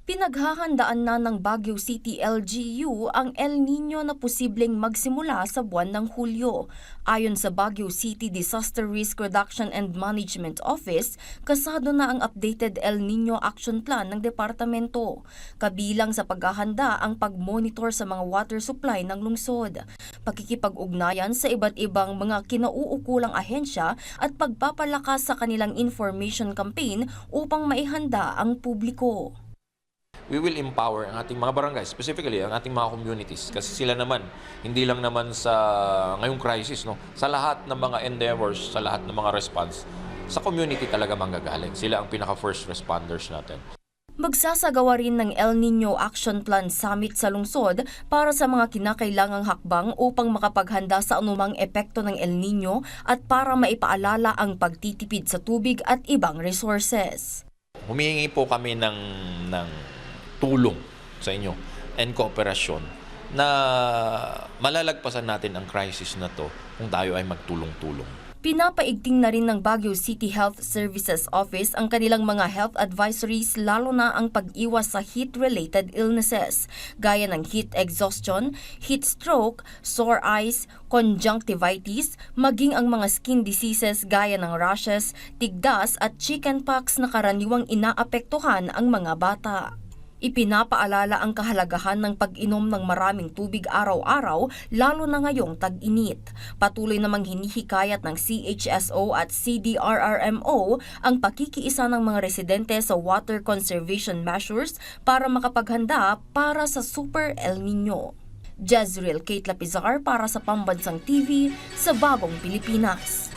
Pinaghahandaan na ng Baguio City LGU ang El Nino na posibleng magsimula sa buwan ng Hulyo. Ayon sa Baguio City Disaster Risk Reduction and Management Office, kasado na ang updated El Nino Action Plan ng departamento. Kabilang sa paghahanda ang pag-monitor sa mga water supply ng lungsod, pakikipag-ugnayan sa iba't ibang mga kinauukulang ahensya at pagpapalakas sa kanilang information campaign upang maihanda ang publiko. We will empower ang ating mga barangay, specifically ang ating mga communities, kasi sila naman, hindi lang naman sa ngayong crisis, no? Sa lahat ng mga endeavors, sa lahat ng mga response, sa community talaga manggagaling. Sila ang pinaka-first responders natin. Magsasagawa rin ng El Nino Action Plan Summit sa lungsod para sa mga kinakailangang hakbang upang makapaghanda sa anumang epekto ng El Nino at para maipaalala ang pagtitipid sa tubig at ibang resources. Humihingi po kami ng tulong sa inyo and kooperasyon na malalagpasan natin ang crisis na to kung tayo ay magtulong-tulong. Pinapaigting na rin ng Baguio City Health Services Office ang kanilang mga health advisories, lalo na ang pag-iwas sa heat-related illnesses gaya ng heat exhaustion, heat stroke, sore eyes, conjunctivitis, maging ang mga skin diseases gaya ng rashes, tigdas at chickenpox na karaniwang inaapektuhan ang mga bata. Ipinapaalala ang kahalagahan ng pag-inom ng maraming tubig araw-araw, lalo na ngayong tag-init. Patuloy namang hinihikayat ng CHSO at CDRRMO ang pakikiisa ng mga residente sa water conservation measures para makapaghanda para sa Super El Nino. Jezreel Kate Lapizar para sa Pambansang TV sa Bagong Pilipinas.